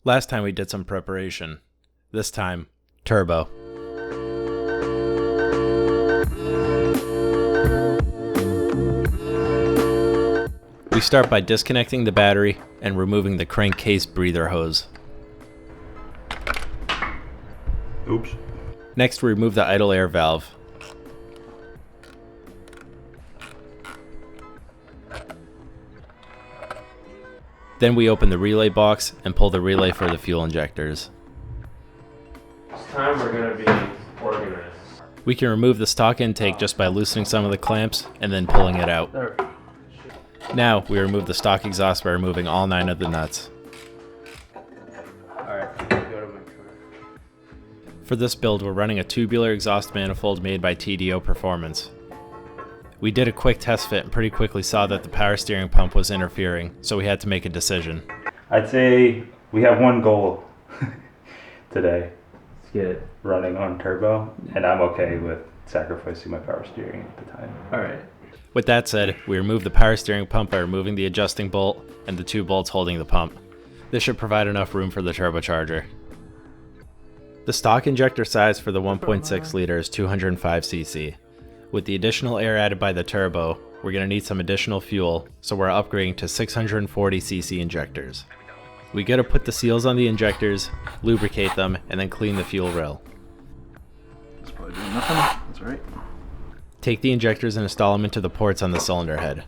Last time we did some preparation. This time, turbo. We start by disconnecting the battery and removing the crankcase breather hose. Oops. Next, we remove the idle air valve. Then we open the relay box and pull the relay for the fuel injectors. This time we're going to be organized. We can remove the stock intake just by loosening some of the clamps and then pulling it out. There. Now we remove the stock exhaust by removing all 9 of the nuts. Alright, go to my car. For this build, we're running a tubular exhaust manifold made by TDO Performance. We did a quick test fit and pretty quickly saw that the power steering pump was interfering, so we had to make a decision. I'd say we have one goal today. Let's get it. Running on turbo, and I'm okay with sacrificing my power steering at the time. Alright. With that said, we remove the power steering pump by removing the adjusting bolt and the 2 bolts holding the pump. This should provide enough room for the turbocharger. The stock injector size for the 1.6 liter is 205 cc. With the additional air added by the turbo, we're going to need some additional fuel, so we're upgrading to 640 cc injectors. We got to put the seals on the injectors, lubricate them, and then clean the fuel rail. That's probably doing nothing. That's right. Take the injectors and install them into the ports on the cylinder head.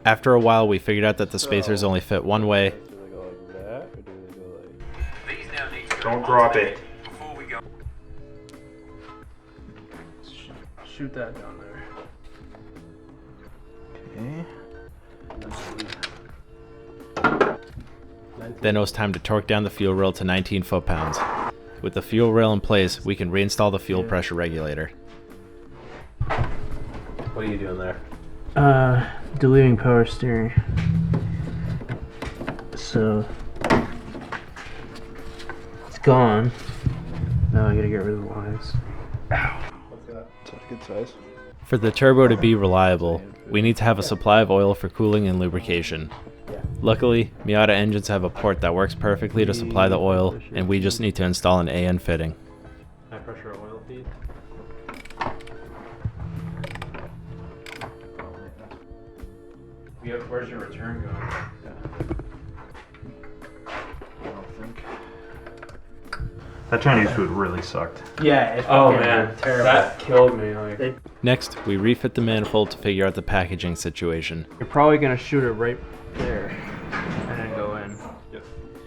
After a while, we figured out that the spacers only fit one way. Do they go like that, or do they go like... Don't drop it. Shoot that down there. Okay. Then it was time to torque down the fuel rail to 19 foot-pounds. With the fuel rail in place, we can reinstall the fuel pressure regulator. What are you doing there? Deleting power steering. So it's gone. Now I gotta get rid of the lines. Ow. What's that? That's a good size. For the turbo to be reliable, we need to have a supply of oil for cooling and lubrication. Luckily, Miata engines have a port that works perfectly to supply the oil, and we just need to install an AN fitting. High pressure oil feed. Where's your return going? I don't think. That Chinese food really sucked. Yeah, it's terrible. That killed me. Like, Next, we refit the manifold to figure out the packaging situation. you're probably gonna shoot it right there and then go in.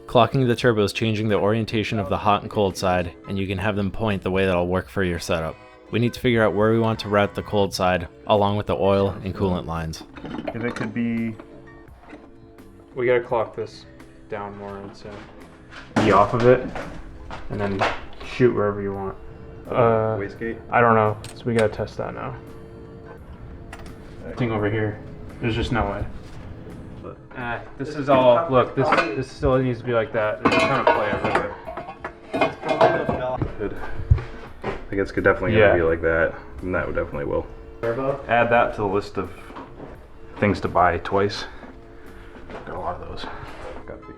Clocking the turbo is changing the orientation of the hot and cold side, and you can have them point the way that'll work for your setup. We need to figure out where we want to route the cold side, along with the oil and coolant lines. If it could be... We gotta clock this down more, I'd say. Be off of it, and then shoot wherever you want. Wastegate? I don't know, so we gotta test that now. Thing over here. There's just no way. This is all, look, this still needs to be like that. There's a ton of play over there. Good. I guess it's definitely gonna be like that, and that would definitely will. Turbo? Add that to the list of things to buy twice. Got a lot of those. Gotta be.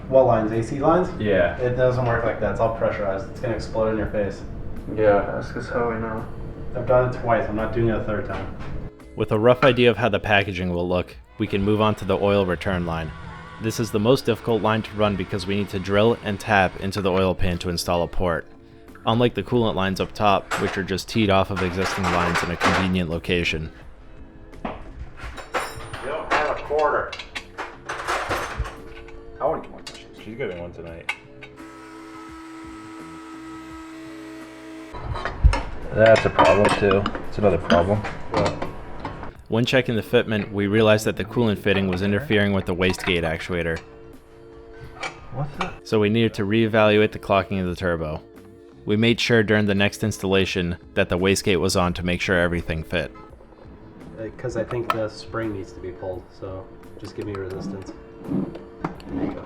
What lines? AC lines? Yeah. It doesn't work like that. It's all pressurized. It's gonna explode in your face. Yeah, that's just how we know. I've done it twice. I'm not doing it a third time. With a rough idea of how the packaging will look, we can move on to the oil return line. This is the most difficult line to run because we need to drill and tap into the oil pan to install a port. Unlike the coolant lines up top, which are just teed off of existing lines in a convenient location. You don't have a quarter. I want to get one. She's getting one tonight. That's a problem too. It's another problem. When checking the fitment, we realized that the coolant fitting was interfering with the wastegate actuator. What's that? So we needed to reevaluate the clocking of the turbo. We made sure during the next installation that the wastegate was on to make sure everything fit. Because I think the spring needs to be pulled, so just give me resistance. There you go.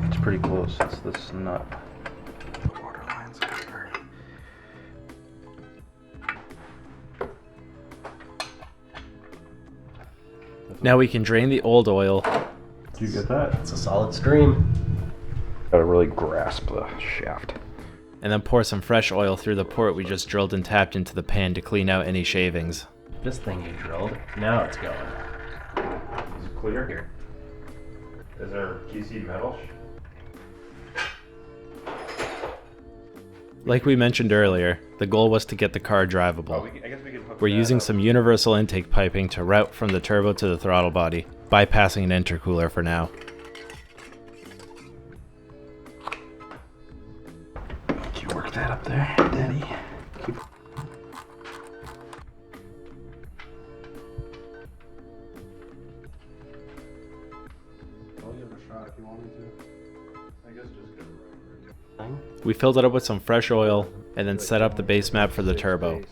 It's pretty close. It's this nut. Water lines over. Now we can drain the old oil. Did you get that? It's a solid stream. Gotta really grasp the shaft. And then pour some fresh oil through the port we just drilled and tapped into the pan to clean out any shavings. This thing you drilled, now it's going. Is it clear here? Is there QC metal? Like we mentioned earlier, the goal was to get the car drivable. We're using some universal intake piping to route from the turbo to the throttle body, bypassing an intercooler for now. Can you work that up there, Daddy? I'll give it a shot if you want me to. I guess just get it right. We filled it up with some fresh oil and then set up the base map for the turbo.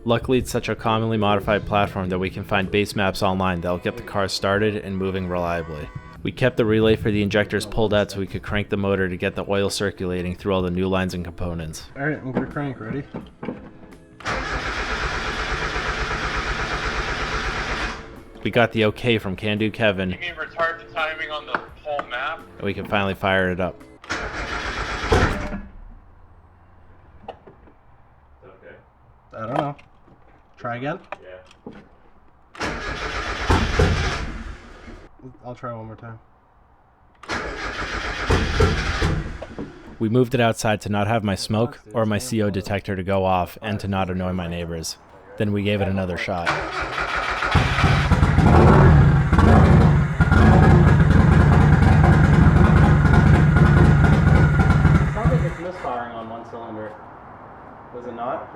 Luckily, it's such a commonly modified platform that we can find base maps online that'll get the car started and moving reliably. We kept the relay for the injectors pulled out so we could crank the motor to get the oil circulating through all the new lines and components. Alright, I'm gonna crank. Ready? We got the okay from Can Do Kevin. You mean retard the timing on the whole map? And we can finally fire it up. Okay. I don't know. Try again? Yeah. I'll try one more time. We moved it outside to not have my smoke or my CO detector to go off and to not annoy my neighbors. Then we gave it another shot. Sounds like it's misfiring on one cylinder. Was it not?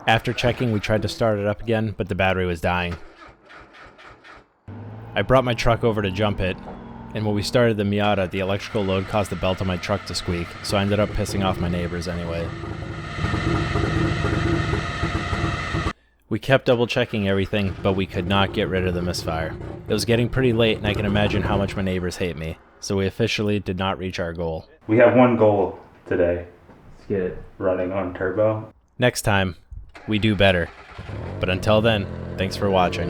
After checking, we tried to start it up again, but the battery was dying. I brought my truck over to jump it, and when we started the Miata, the electrical load caused the belt on my truck to squeak, so I ended up pissing off my neighbors anyway. We kept double checking everything, but we could not get rid of the misfire. It was getting pretty late, and I can imagine how much my neighbors hate me, so we officially did not reach our goal. We have one goal today. Let's get it running on turbo. Next time, we do better. But until then, thanks for watching.